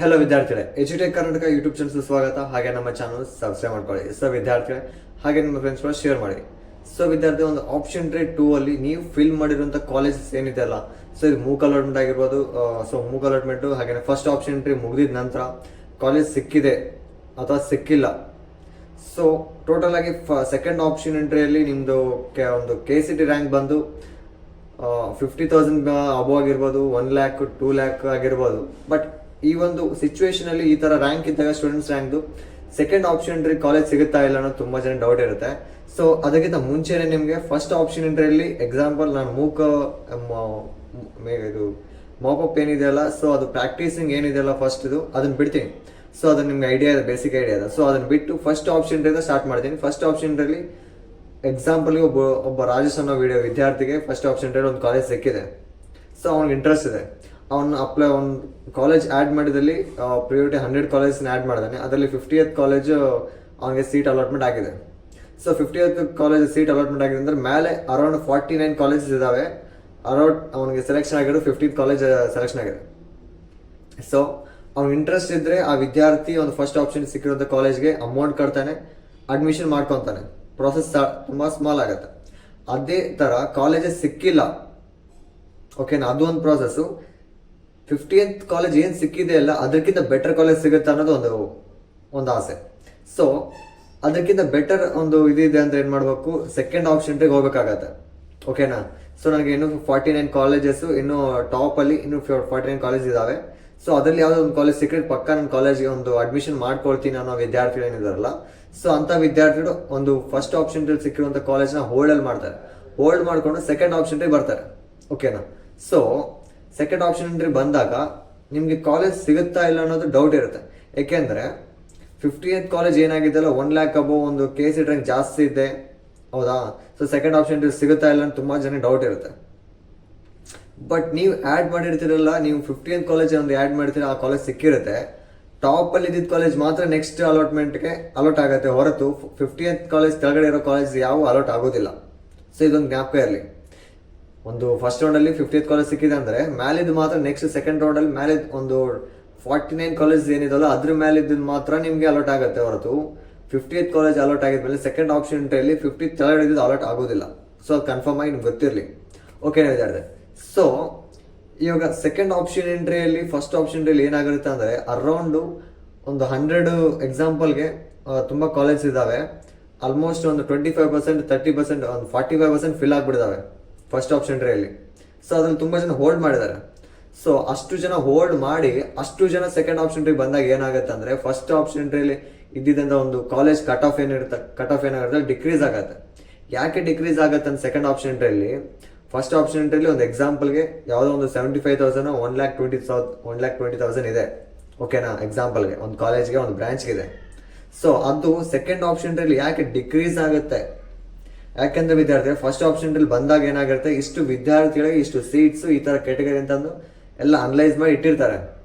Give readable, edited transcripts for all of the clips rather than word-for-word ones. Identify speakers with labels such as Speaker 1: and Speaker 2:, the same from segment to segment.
Speaker 1: Hello ವಿದ್ಯಾರ್ಥಿಗಳೇ, ಎಜುಟೆಕ್ Karnataka YouTube channel ಸ್ವಾಗತ. ಹಾಗೆ ನಮ್ಮ ಚಾನಲ್ ಸಬ್ಸ್ಕ್ರೈಬ್ ಮಾಡ್ಕೊಳ್ಳಿ. ಸೊ ವಿದ್ಯಾರ್ಥಿಗಳೇ, ಹಾಗೆ ನಿಮ್ಮ ಫ್ರೆಂಡ್ಸ್ ಕೂಡ ಶೇರ್ ಮಾಡಿ. ಸೊ ವಿದ್ಯಾರ್ಥಿ, ಒಂದು ಆಪ್ಷನ್ ಟ್ರೇ 2 ಅಲ್ಲಿ ನೀವು ಫಿಲ್ ಮಾಡಿರುವಂತ ಕಾಲೇಜಸ್ ಏನಿದೆ ಅಲ್ಲ, ಸೊ ಇದು ಮೂಕ್ ಅಲಾಟ್ಮೆಂಟ್ ಆಗಿರ್ಬೋದು. ಸೊ ಮೂಕ್ ಅಲಾಟ್ಮೆಂಟ್ ಹಾಗೆ ಫಸ್ಟ್ ಆಪ್ಷನ್ ಟ್ರೇ ಮುಗಿದ ನಂತರ ಕಾಲೇಜ್ ಸಿಕ್ಕಿದೆ ಅಥವಾ ಸಿಕ್ಕಿಲ್ಲ. ಸೊ ಟೋಟಲ್ ಆಗಿ ಸೆಕೆಂಡ್ ಆಪ್ಷನ್ ಎಂಟ್ರಿಯಲ್ಲಿ ನಿಮ್ದು ಒಂದು KCET ರ್ಯಾಂಕ್ ಬಂದು 50,000 ಅಬೋ ಆಗಿರ್ಬೋದು, 1 lakh 2 lakh ಆಗಿರ್ಬೋದು. ಬಟ್ ಈ ಒಂದು ಸಿಚುವೇಶನ್ ಅಲ್ಲಿ ಈ ತರ ರ್ಯಾಂಕ್ ಇದ್ದಾಗ students rank second option entry college ಸಿಗುತ್ತಾ ಇಲ್ಲ ಅನ್ನೋದು ತುಂಬಾ ಜನ ಡೌಟ್ ಇರುತ್ತೆ. ಸೊ ಅದಕ್ಕಿಂತ ಮುಂಚೆನೆ ನಿಮಗೆ ಫಸ್ಟ್ ಆಪ್ಷನ್ ಎಂಟ್ರಿಯಲ್ಲಿ ಎಕ್ಸಾಂಪಲ್ ನಾನು ಇದು ಮಾಪಪ್ ಏನಿದೆಯಲ್ಲ, ಸೊ ಅದು ಪ್ರಾಕ್ಟೀಸಿಂಗ್ ಏನಿದೆಯಲ್ಲ ಫಸ್ಟ್ ಇದು ಅದನ್ನ ಬಿಡ್ತೀನಿ. ಸೊ ಅದನ್ನ ನಿಮ್ಗೆ ಐಡಿಯಾ ಇದೆ, ಬೇಸಿಕ್ ಐಡಿಯಾ ಇದೆ. ಸೊ ಅದನ್ನ ಬಿಟ್ಟು ಫಸ್ಟ್ ಆಪ್ಷನ್ ಸ್ಟಾರ್ಟ್ ಮಾಡ್ತೀನಿ. ಫಸ್ಟ್ ಆಪ್ಷನ್ ಎಂಟ್ರಿಯಲ್ಲಿ ಎಕ್ಸಾಂಪಲ್ ಒಬ್ಬ ರಾಜೇಶ್ ಅನ್ನೋ ವಿದ್ಯಾರ್ಥಿಗೆ ಫಸ್ಟ್ ಆಪ್ಷನ್ ಒಂದು ಕಾಲೇಜ್ ಸಿಕ್ಕಿದೆ. ಸೊ ಅವ್ನಿಗೆ ಇಂಟ್ರೆಸ್ಟ್ ಇದೆ, ಅವ್ನು ಕಾಲೇಜ್ ಆ್ಯಡ್ ಮಾಡಿದಲ್ಲಿ ಪ್ರಿಯೋರಿಟಿ 100 ಕಾಲೇಜ್ ಆ್ಯಡ್ ಮಾಡಿದಾನೆ. ಅದರಲ್ಲಿ 50th ಕಾಲೇಜ್ ಅವನಿಗೆ ಸೀಟ್ ಅಲಾಟ್ಮೆಂಟ್ ಆಗಿದೆ. So 50th college seat allotment ಆಗಿದೆ ಅಂದ್ರೆ ಮೇಲೆ ಅರೌಂಡ್ 49 ಕಾಲೇಜಸ್ ಇದಾವೆ. ಅರೌಂಡ್ ಅವನಿಗೆ ಸೆಲೆಕ್ಷನ್ ಆಗಿರೋದು 50th ಕಾಲೇಜ್ ಸೆಲೆಕ್ಷನ್ ಆಗಿದೆ. ಸೊ ಅವ್ನಿಗೆ ಇಂಟ್ರೆಸ್ಟ್ ಇದ್ರೆ ಆ ವಿದ್ಯಾರ್ಥಿ ಒಂದು ಫಸ್ಟ್ ಆಪ್ಷನ್ ಸಿಕ್ಕಿರೋಂಥ ಕಾಲೇಜ್ಗೆ ಅಮೌಂಟ್ ಕಟ್ತಾನೆ, ಅಡ್ಮಿಷನ್ ಮಾಡ್ಕೊತಾನೆ. ಪ್ರೊಸೆಸ್ ತುಂಬಾ ಸ್ಮಾಲ್ ಆಗುತ್ತೆ. ಅದೇ ತರ ಕಾಲೇಜಸ್ ಸಿಕ್ಕಿಲ್ಲ, ಓಕೆನಾ, ಅದು ಒಂದು ಪ್ರಾಸೆಸ್. 50th ಕಾಲೇಜ್ ಏನ್ ಸಿಕ್ಕಿದೆ ಅಲ್ಲ, ಅದಕ್ಕಿಂತ ಬೆಟರ್ ಕಾಲೇಜ್ ಸಿಗುತ್ತೆ ಅನ್ನೋದು ಒಂದು ಆಸೆ. ಸೊ ಅದಕ್ಕಿಂತ ಬೆಟರ್ ಒಂದು ಇದಿದೆ ಅಂತ ಏನ್ ಮಾಡ್ಬೇಕು, ಸೆಕೆಂಡ್ ಆಪ್ಷನ್ ಹೋಗ್ಬೇಕಾಗತ್ತೆ, ಓಕೆನಾ. ಸೊ ನನಗೆ ಇನ್ನು 49 ಕಾಲೇಜಸ್, ಇನ್ನು ಟಾಪ್ ಅಲ್ಲಿ ಇನ್ನು 49 ಕಾಲೇಜ್ ಇದಾವೆ. ಸೊ ಅದರಲ್ಲಿ ಯಾವ್ದೋ ಒಂದು ಕಾಲೇಜ್ ಸಿಕ್ಕರೆ ಪಕ್ಕ ನನ್ನ ಕಾಲೇಜ್ಗೆ ಒಂದು ಅಡ್ಮಿಷನ್ ಮಾಡ್ಕೊಳ್ತೀನಿ ಅನ್ನೋ ವಿದ್ಯಾರ್ಥಿಗಳು ಏನಿದಾರಲ್ಲ, ಸೊ ಅಂತ ವಿದ್ಯಾರ್ಥಿಗಳು ಒಂದು ಫಸ್ಟ್ ಆಪ್ಷನ್ ಸಿಕ್ಕಿರುವಂತ ಕಾಲೇಜ್ನ ಹೋಲ್ಡ್ ಮಾಡ್ತಾರೆ. ಹೋಲ್ಡ್ ಮಾಡ್ಕೊಂಡು ಸೆಕೆಂಡ್ ಆಪ್ಷನ್ ಬರ್ತಾರೆ, ಓಕೆನಾ. ಸೊ ಸೆಕೆಂಡ್ ಆಪ್ಷನ್ ಬಂದಾಗ ನಿಮ್ಗೆ ಕಾಲೇಜ್ ಸಿಗುತ್ತಾ ಇಲ್ಲ ಅನ್ನೋದು ಡೌಟ್ ಇರುತ್ತೆ. ಯಾಕೆಂದ್ರೆ 50th ಕಾಲೇಜ್ ಏನಾಗಿದ್ದಲ್ಲ 1 lakh ಅಬೋ ಒಂದು KCET ರ್ಯಾಂಕ್ ಜಾಸ್ತಿ ಇದೆ, ಹೌದಾ. ಸೊ ಸೆಕೆಂಡ್ ಆಪ್ಷನ್ ಸಿಗುತ್ತಾ ಇಲ್ಲ ಅಂತ ತುಂಬಾ ಜನ ಡೌಟ್ ಇರುತ್ತೆ. ಬಟ್ ನೀವು ಆ್ಯಡ್ ಮಾಡಿರ್ತೀರಲ್ಲ, ನೀವು 50th ಕಾಲೇಜ್ ಒಂದು ಆ್ಯಡ್ ಮಾಡ್ತೀರ, ಆ ಕಾಲೇಜ್ ಸಿಕ್ಕಿರುತ್ತೆ. ಟಾಪ್ ಅಲ್ಲಿ ಇದ್ದಿದ್ದ ಕಾಲೇಜ್ ಮಾತ್ರ ನೆಕ್ಸ್ಟ್ ಅಲಾಟ್ಮೆಂಟ್ಗೆ ಅಲಾಟ್ ಆಗುತ್ತೆ, ಹೊರತು 50th ಕಾಲೇಜ್ ಕೆಳಗಡೆ ಇರೋ ಕಾಲೇಜ್ ಯಾವ ಅಲಾಟ್ ಆಗೋದಿಲ್ಲ. ಸೊ ಇದೊಂದು ಜ್ಞಾಪಕ ಇರಲಿ. ಒಂದು ಫಸ್ಟ್ ರೌಂಡ್ ಅಲ್ಲಿ 50th ಕಾಲೇಜ್ ಸಿಕ್ಕಿದೆ ಅಂದ್ರೆ ಮೇಲಿದ್ದು ಮಾತ್ರ ನೆಕ್ಸ್ಟ್ ಸೆಕೆಂಡ್ ರೌಂಡ್ ಅಲ್ಲಿ ಮೇಲೆ ಒಂದು 49 ಕಾಲೇಜ್ ಏನಿದಲ್ಲ ಅದ್ರ ಮೇಲಿದ್ದು ಮಾತ್ರ ನಿಮ್ಗೆ ಅಲಾಟ್ ಆಗುತ್ತೆ, ಹೊರತು 50th ಕಾಲೇಜ್ ಅಲಾಟ್ ಆಗಿದ್ಮೇಲೆ ಸೆಕೆಂಡ್ ಆಪ್ಷನ್ ಅಲ್ಲಿ 50th ಕೆಳಗಡೆ ಇದ್ದು ಅಲಾಟ್ ಆಗೋದಿಲ್ಲ. ಸೊ ಅದು ಕನ್ಫರ್ಮ್ ಆಗಿ ನಿಮ್ಗೆ ಗೊತ್ತಿರಲಿ, ಓಕೆನಾ ವಿದ್ಯಾರ್ಥಿ. ಸೊ ಇವಾಗ ಸೆಕೆಂಡ್ ಆಪ್ಷನ್ ಎಂಟ್ರಿಯಲ್ಲಿ ಫಸ್ಟ್ ಆಪ್ಷನ್ ಎಂಟ್ರಿಯಲ್ಲಿ ಏನಾಗಿರುತ್ತೆ ಅಂದ್ರೆ ಅರೌಂಡ್ ಒಂದು 100 ಎಕ್ಸಾಂಪಲ್ಗೆ ತುಂಬಾ ಕಾಲೇಜ್ ಇದಾವೆ. ಆಲ್ಮೋಸ್ಟ್ ಒಂದು 25%, 30%, ಒಂದು 45% ಫಿಲ್ ಆಗ್ಬಿಟ್ಟಿದಾವೆ ಫಸ್ಟ್ ಆಪ್ಷನ್ ಟ್ರೇಯಲ್ಲಿ. ಸೊ ಅದ್ರಲ್ಲಿ ತುಂಬಾ ಜನ ಹೋಲ್ಡ್ ಮಾಡಿದ್ದಾರೆ. ಸೊ ಅಷ್ಟು ಜನ ಹೋಲ್ಡ್ ಮಾಡಿ ಅಷ್ಟು ಜನ ಸೆಕೆಂಡ್ ಆಪ್ಷನ್ ಟ್ರೇ ಬಂದಾಗ ಏನಾಗುತ್ತೆ ಅಂದ್ರೆ ಫಸ್ಟ್ ಆಪ್ಷನ್ ಟ್ರೇಲಿ ಇದ್ದಿದ್ದಂತ ಒಂದು ಕಾಲೇಜ್ ಕಟ್ ಆಫ್ ಏನಾಗುತ್ತೆ ಡಿಕ್ರೀಸ್ ಆಗುತ್ತೆ. ಯಾಕೆ ಡಿಕ್ರೀಸ್ ಆಗುತ್ತೆ ಅಂತ ಸೆಕೆಂಡ್ ಆಪ್ಷನ್ ಟ್ರೇಲಿ, ಫಸ್ಟ್ ಆಪ್ಷನ್ ಟ್ರೇಲಿ ಒಂದು ಎಕ್ಸಾಂಪಲ್ಗೆ ಯಾವುದೋ ಒಂದು 75,000 1,20,000 ಇದೆ, ಓಕೆನಾ, ಎಕ್ಸಾಂಪಲ್ಗೆ ಒಂದು ಕಾಲೇಜ್ಗೆ ಒಂದು ಬ್ರಾಂಚ್ಗೆ ಇದೆ. ಸೊ ಅದು ಸೆಕೆಂಡ್ ಆಪ್ಷನ್ ಟ್ರೇಲಿ ಯಾಕೆ ಡಿಕ್ರೀಸ್ ಆಗುತ್ತೆ, ಯಾಕೆಂದ್ರೆ ವಿದ್ಯಾರ್ಥಿ ಫಸ್ಟ್ ಆಪ್ಷನ್ ಬಂದಾಗ ಏನಾಗಿರುತ್ತೆ, ಇಷ್ಟು ವಿದ್ಯಾರ್ಥಿಗಳಿಗೆ ಇಷ್ಟು ಸೀಟ್ಸ್ ಈ ತರ ಕೆಟಗರಿ ಅಂತಂದು ಎಲ್ಲ ಅನಲೈಸ್ ಮಾಡಿ ಇಟ್ಟಿರ್ತಾರೆ,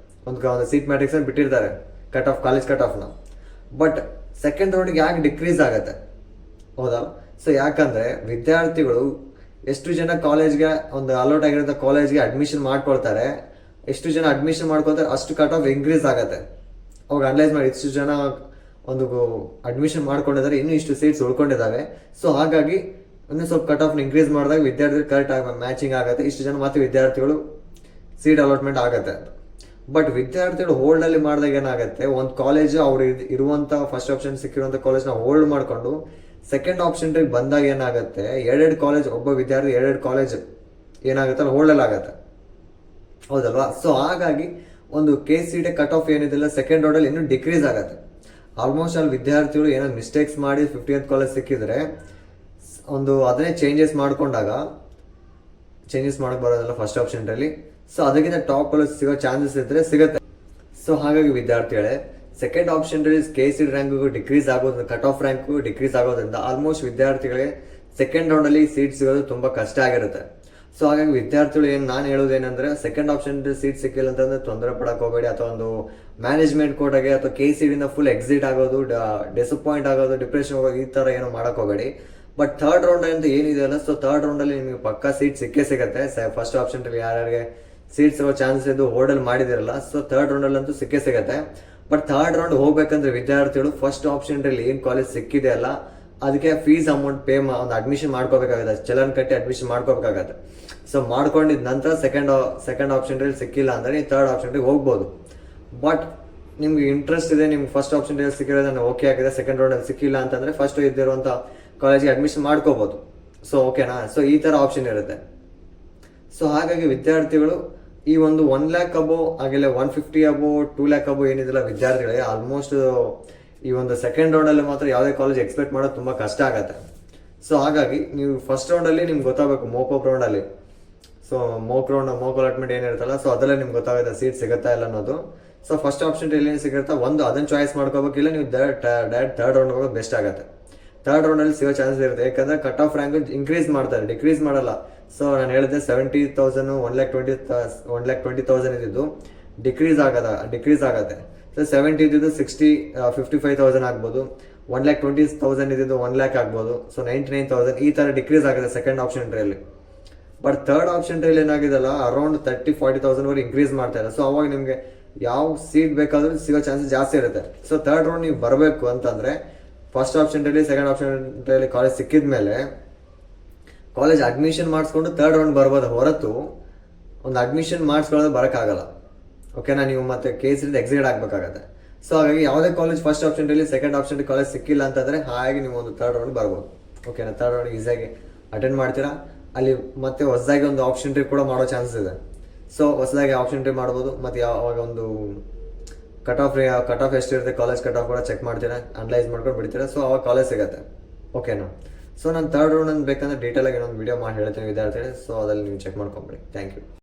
Speaker 1: ಒಂದು ಸೀಟ್ ಮ್ಯಾಟ್ರಿಕ್ಸ್ ಅನ್ನು ಬಿಟ್ಟಿರ್ತಾರೆ, cut off college cut of ನ. ಬಟ್ ಸೆಕೆಂಡ್ ರೌಂಡ್ಗೆ ಯಾಕೆ ಡಿಕ್ರೀಸ್ ಆಗುತ್ತೆ, ಹೌದಾ. ಸೊ ಯಾಕಂದ್ರೆ ವಿದ್ಯಾರ್ಥಿಗಳು ಎಷ್ಟು ಜನ ಕಾಲೇಜ್ಗೆ ಒಂದು ಅಲೌಟ್ ಆಗಿರೋ ಕಾಲೇಜ್ಗೆ ಅಡ್ಮಿಷನ್ ಮಾಡ್ಕೊಳ್ತಾರೆ, ಎಷ್ಟು ಜನ ಅಡ್ಮಿಷನ್ ಮಾಡ್ಕೊಳ್ತಾರೆ, ಅಷ್ಟು ಕಟ್ ಆಫ್ ಇನ್ಕ್ರೀಸ್ ಆಗುತ್ತೆ. ಅವಾಗ ಅನಲೈಸ್ ಮಾಡಿ ಇಷ್ಟು ಜನ ಒಂದು ಅಡ್ಮಿಷನ್ ಮಾಡ್ಕೊಂಡಿದ್ದಾರೆ, ಇನ್ನೂ ಇಷ್ಟು ಸೀಟ್ಸ್ ಉಳ್ಕೊಂಡಿದ್ದಾವೆ. ಸೊ ಹಾಗಾಗಿ ಇನ್ನೂ ಸ್ವಲ್ಪ ಕಟ್ ಆಫ್ ಇನ್ಕ್ರೀಸ್ ಮಾಡಿದಾಗ ವಿದ್ಯಾರ್ಥಿಗಳು ಕರೆಕ್ಟ್ ಮ್ಯಾಚಿಂಗ್ ಆಗುತ್ತೆ, ಇಷ್ಟು ಜನ ಮತ್ತೆ ವಿದ್ಯಾರ್ಥಿಗಳು ಸೀಟ್ ಅಲಾಟ್ಮೆಂಟ್ ಆಗುತ್ತೆ. ಬಟ್ ವಿದ್ಯಾರ್ಥಿಗಳು ಹೋಲ್ಡ್ ಅಲ್ಲಿ ಮಾಡಿದಾಗ ಏನಾಗುತ್ತೆ, ಒಂದು ಕಾಲೇಜ್ ಅವ್ರು ಇರುವಂತ ಫಸ್ಟ್ ಆಪ್ಷನ್ ಸಿಕ್ಕಿರುವಂತ ಕಾಲೇಜ್ನ ಹೋಲ್ಡ್ ಮಾಡ್ಕೊಂಡು ಸೆಕೆಂಡ್ ಆಪ್ಷನ್ ಬಂದಾಗ ಏನಾಗುತ್ತೆ, 2 ಕಾಲೇಜ್, ಒಬ್ಬ ವಿದ್ಯಾರ್ಥಿ 2 ಕಾಲೇಜ್ ಏನಾಗುತ್ತೆ ಹೋಲ್ಡ್ ಅಲ್ಲಿ ಆಗುತ್ತೆ, ಹೌದಲ್ವಾ. ಸೊ ಹಾಗಾಗಿ ಒಂದು KCET ಕಟ್ ಆಫ್ ಏನಿದೆಲ್ಲ ಸೆಕೆಂಡ್ ರೌಂಡ್ ಅಲ್ಲಿ ಇನ್ನೂ ಡಿಕ್ರೀಸ್ ಆಗುತ್ತೆ. ಆಲ್ಮೋಸ್ಟ್ ಅಲ್ಲಿ ವಿದ್ಯಾರ್ಥಿಗಳು ಏನೋ ಮಿಸ್ಟೇಕ್ಸ್ ಮಾಡಿ 50th ಕಾಲೇಜ್ ಸಿಕ್ಕಿದ್ರೆ ಒಂದು ಅದನ್ನೇ ಚೇಂಜಸ್ ಮಾಡ್ಕೊಂಡಾಗ ಚೇಂಜಸ್ ಮಾಡಕ್ ಬರೋದಿಲ್ಲ ಫಸ್ಟ್ ಆಪ್ಷನ್ ಅಲ್ಲಿ. ಸೊ ಅದಕ್ಕಿಂತ ಟಾಪ್ ಕಾಲೇಜ್ ಸಿಗೋ ಚಾನ್ಸಸ್ ಇದ್ರೆ ಸಿಗುತ್ತೆ. ಸೊ ಹಾಗಾಗಿ ವಿದ್ಯಾರ್ಥಿಗಳೇ second option KCET rank decrease ಆಗೋದ್ರಿಂದ, ಕಟ್ ಆಫ್ ರ್ಯಾಂಕ್ ಡಿಕ್ರೀಸ್ ಆಗೋದ್ರಿಂದ ಆಲ್ಮೋಸ್ಟ್ ವಿದ್ಯಾರ್ಥಿಗಳಿಗೆ ಸೆಕೆಂಡ್ ರೌಂಡ್ ಅಲ್ಲಿ ಸೀಟ್ ಸಿಗೋದು ತುಂಬಾ ಕಷ್ಟ ಆಗಿರುತ್ತೆ. ಸೊ ಹಾಗಾಗಿ ವಿದ್ಯಾರ್ಥಿಗಳು ನಾನು ಹೇಳೋದೇನಂದ್ರೆ ಸೆಕೆಂಡ್ ಆಪ್ಷನ್ ಸೀಟ್ ಸಿಕ್ಕಿಲ್ಲ ಅಂತಂದ್ರೆ ತೊಂದರೆ ಪಡಕ್ ಹೋಗಬೇಡಿ, ಅಥವಾ ಒಂದು ಮ್ಯಾನೇಜ್ಮೆಂಟ್ ಕೋಟಾಗೆ ಅಥವಾ KCET ಇಂದ ಫುಲ್ ಎಕ್ಸಿಟ್ ಆಗೋದು, ಡಿಸಪಾಯಿಂಟ್ ಆಗೋದು, ಡಿಪ್ರೆಷನ್ ಹೋಗೋದು, ಈ ತರ ಏನೋ ಮಾಡಕ್ ಹೋಗಬೇಡಿ. ಬಟ್ ಥರ್ಡ್ ರೌಂಡ್ ಅಂತ ಏನಿದೆ ಅಲ್ಲ, ಸೊ ಥರ್ಡ್ ರೌಂಡ್ ಅಲ್ಲಿ ನಿಮಗೆ ಪಕ್ಕಾ ಸೀಟ್ ಸಿಕ್ಕೇ ಸಿಗುತ್ತೆ. ಫಸ್ಟ್ ಆಪ್ಷನ್ ಯಾರ್ಯಾರಿಗೆ ಸೀಟ್ ಸಿಗೋ ಚಾನ್ಸಸ್ ಇದು ಹೋಲ್ಡಲ್ಲಿ ಮಾಡಿದಿರಲ್ಲ, ಸೊ ಥರ್ಡ್ ರೌಂಡಲ್ಲಂತೂ ಸಿಕ್ಕೇ ಸಿಗುತ್ತೆ. ಬಟ್ ಥರ್ಡ್ ರೌಂಡ್ ಹೋಗ್ಬೇಕಂದ್ರೆ ವಿದ್ಯಾರ್ಥಿಗಳು ಫಸ್ಟ್ ಆಪ್ಷನ್ರಲ್ಲಿ ಏನು ಕಾಲೇಜ್ ಸಿಕ್ಕಿದೆ ಅಲ್ಲ ಅದಕ್ಕೆ ಫೀಸ್ ಅಮೌಂಟ್ ಒಂದು ಅಡ್ಮಿಷನ್ ಮಾಡ್ಕೋಬೇಕಾಗತ್ತೆ, ಚಲನ್ ಕಟ್ಟಿ ಅಡ್ಮಿಷನ್ ಮಾಡ್ಕೋಬೇಕಾಗತ್ತೆ. ಸೊ ಮಾಡ್ಕೊಂಡಿದ ನಂತರ ಸೆಕೆಂಡ್ ಆಪ್ಷನ್ರಲ್ಲಿ ಸಿಕ್ಕಿಲ್ಲ ಅಂದರೆ ನೀವು ಥರ್ಡ್ ಆಪ್ಷನ್ರಿಗೆ ಹೋಗ್ಬೋದು. ಬಟ್ ನಿಮ್ಗೆ ಇಂಟ್ರೆಸ್ಟ್ ಇದೆ, ನಿಮ್ಗೆ ಫಸ್ಟ್ ಆಪ್ಷನ್ರಲ್ಲಿ ಸಿಕ್ಕಿರೋದು ನಾನು ಓಕೆ ಆಗಿದೆ, ಸೆಕೆಂಡ್ ರೌಂಡಲ್ಲಿ ಸಿಕ್ಕಿಲ್ಲ ಅಂತಂದರೆ ಫಸ್ಟ್ ಇದ್ದಿರುವಂಥ ಕಾಲೇಜಿಗೆ ಅಡ್ಮಿಷನ್ ಮಾಡ್ಕೋಬೋದು. ಸೊ ಓಕೆನಾ, ಸೊ ಈ ಥರ ಆಪ್ಷನ್ ಇರುತ್ತೆ. ಸೊ ಹಾಗಾಗಿ ವಿದ್ಯಾರ್ಥಿಗಳು ಈ ಒಂದು 1 lakh ಅಬೋ ಹಾಗೆಲ್ಲ 150 ಅಬೋ 2 lakh ಅಬೋ ಏನಿದೆಲ್ಲ ವಿದ್ಯಾರ್ಥಿಗಳಿಗೆ ಆಲ್ಮೋಸ್ಟ್ ಈ ಒಂದು ಸೆಕೆಂಡ್ ರೌಂಡಲ್ಲಿ ಮಾತ್ರ ಯಾವುದೇ ಕಾಲೇಜ್ ಎಕ್ಸ್ಪೆಕ್ಟ್ ಮಾಡೋದು ತುಂಬ ಕಷ್ಟ ಆಗುತ್ತೆ. ಸೊ ಹಾಗಾಗಿ ನೀವು ಫಸ್ಟ್ ರೌಂಡಲ್ಲಿ ನಿಮ್ಗೆ ಗೊತ್ತಾಗಬೇಕು ಮೋಕ್ ರೌಂಡಲ್ಲಿ. ಸೊ ಮೋಕ್ ಅಲಾಟ್ಮೆಂಟ್ ಏನಿರುತ್ತಲ್ಲ, ಸೊ ಅದೆಲ್ಲ ನಿಮ್ಗೆ ಗೊತ್ತಾಗುತ್ತೆ ಸೀಟ್ ಸಿಗುತ್ತಾ ಇಲ್ಲ ಅನ್ನೋದು. ಸೊ ಫಸ್ಟ್ ಆಪ್ಷನ್ ಎಲ್ಲಿ ಸಿಗುತ್ತಾ ಅದನ್ನು ಚಾಯ್ಸ್ ಮಾಡ್ಕೋಬೇಕಿಲ್ಲ, ನೀವು ಡೈರೆಕ್ಟ್ ಥರ್ಡ್ ರೌಂಡ್ ಹೋಗೋದು ಬೆಸ್ಟ್ ಆಗುತ್ತೆ. ಥರ್ಡ್ ರೌಂಡಲ್ಲಿ ಸಿಗೋ ಚಾನ್ಸಸ್ ಇರುತ್ತೆ, ಯಾಕಂದರೆ ಕಟ್ ಆಫ್ ರ್ಯಾಂಕ್ ಇನ್ಕ್ರೀಸ್ ಮಾಡ್ತಾರೆ, ಡಿಕ್ರೀಸ್ ಮಾಡಲ್ಲ. ಸೊ ನಾನು ಹೇಳಿದೆ 70,000 1,20,000 ಇದ್ದಿದ್ದು ಡಿಕ್ರೀಸ್ ಆಗುತ್ತೆ. ಸೊ 70 ಇದ್ದಿದ್ದು 55,000 ಆಗ್ಬೋದು, 1,20,000 ಇದ್ದಿದ್ದು 1 lakh ಆಗ್ಬೋದು. ಸೊ 99,000 ಈ ಥರ ಡಿಕ್ರೀಸ್ ಆಗುತ್ತೆ ಸೆಕೆಂಡ್ ಆಪ್ಷನ್ ಟ್ರೇಲಿ. ಬಟ್ ಥರ್ಡ್ ಆಪ್ಷನ್ ಟ್ರೇಲಿ ಏನಾಗಿದೆಲ್ಲ ಅರೌಂಡ್ 30,000-40,000 ವರೆಗೆ ಇನ್ಕ್ರೀಸ್ ಮಾಡ್ತಾರೆ. ಸೊ ಅವಾಗ ನಿಮಗೆ ಯಾವ ಸೀಟ್ ಬೇಕಾದ್ರೂ ಸಿಗೋ ಚಾನ್ಸಸ್ ಜಾಸ್ತಿ ಇರುತ್ತೆ. ಸೊ ಥರ್ಡ್ ರೌಂಡ್ ನೀವು ಬರಬೇಕು ಅಂತಂದರೆ ಫಸ್ಟ್ ಆಪ್ಷನ್ ಟ್ರೇಲಿ ಸೆಕೆಂಡ್ ಆಪ್ಷನ್ ಟ್ರೇಲಿ ಕಾಲೇಜ್ ಸಿಕ್ಕಿದ ಮೇಲೆ ಕಾಲೇಜ್ ಅಡ್ಮಿಷನ್ ಮಾಡಿಸ್ಕೊಂಡು ಥರ್ಡ್ ರೌಂಡ್ ಬರ್ಬೋದು ಹೊರತು ಒಂದು ಅಡ್ಮಿಷನ್ ಮಾಡಿಸ್ಕೊಳ್ಳೋದು ಬರೋಕ್ಕಾಗಲ್ಲ. ಓಕೆನಾ, ನೀವು ಮತ್ತೆ ಕೇಸಿಂದ ಎಕ್ಸಿಟ್ ಆಗಬೇಕಾಗತ್ತೆ. ಸೊ ಹಾಗಾಗಿ ಯಾವುದೇ ಕಾಲೇಜ್ ಫಸ್ಟ್ ಆಪ್ಷನ್ನಲ್ಲಿ ಸೆಕೆಂಡ್ ಆಪ್ಷನ್ ಕಾಲೇಜ್ ಸಿಕ್ಕಿಲ್ಲ ಅಂತಂದರೆ ಹಾಗೆ ನೀವು ಒಂದು ಥರ್ಡ್ ರೌಂಡ್ ಬರ್ಬೋದು. ಓಕೆನಾ, ಥರ್ಡ್ ರೌಂಡ್ ಈಸಿಯಾಗಿ ಅಟೆಂಡ್ ಮಾಡ್ತೀರಾ. ಅಲ್ಲಿ ಮತ್ತೆ ಹೊಸದಾಗಿ ಒಂದು ಆಪ್ಷನ್ ಟ್ರೀ ಕೂಡ ಮಾಡೋ ಚಾನ್ಸಸ್ ಇದೆ. ಸೊ ಹೊಸದಾಗಿ ಆಪ್ಷನ್ ಟ್ರೀ ಮಾಡ್ಬೋದು. ಮತ್ತು ಯಾವಾಗ ಒಂದು ಕಟ್ ಆಫ್ ಎಷ್ಟಿರುತ್ತೆ ಕಾಲೇಜ್ ಕಟ್ ಆಫ್ ಕೂಡ ಚೆಕ್ ಮಾಡ್ತೀರಾ, ಅನಲೈಸ್ ಮಾಡ್ಕೊಂಡು ಬಿಡ್ತೀರಾ. ಸೊ ಅವಾಗ ಕಾಲೇಜ್ ಸಿಗುತ್ತೆ. ಓಕೆನಾ, ಸೊ ನಾನು ಥರ್ಡ್ ರೌಂಡ್ ಬೇಕಂದ್ರೆ ಡೀಟೇಲಾಗಿ ಇನ್ನೊಂದು ವಿಡಿಯೋ ಮಾಡಿ ಹೇಳ್ತೀನಿ ವಿದ್ಯಾರ್ಥಿಗಳು. ಸೊ ಅದಲ್ಲಿ ನೀವು ಚೆಕ್ ಮಾಡ್ಕೊಂಬಿಡಿ. Thank you.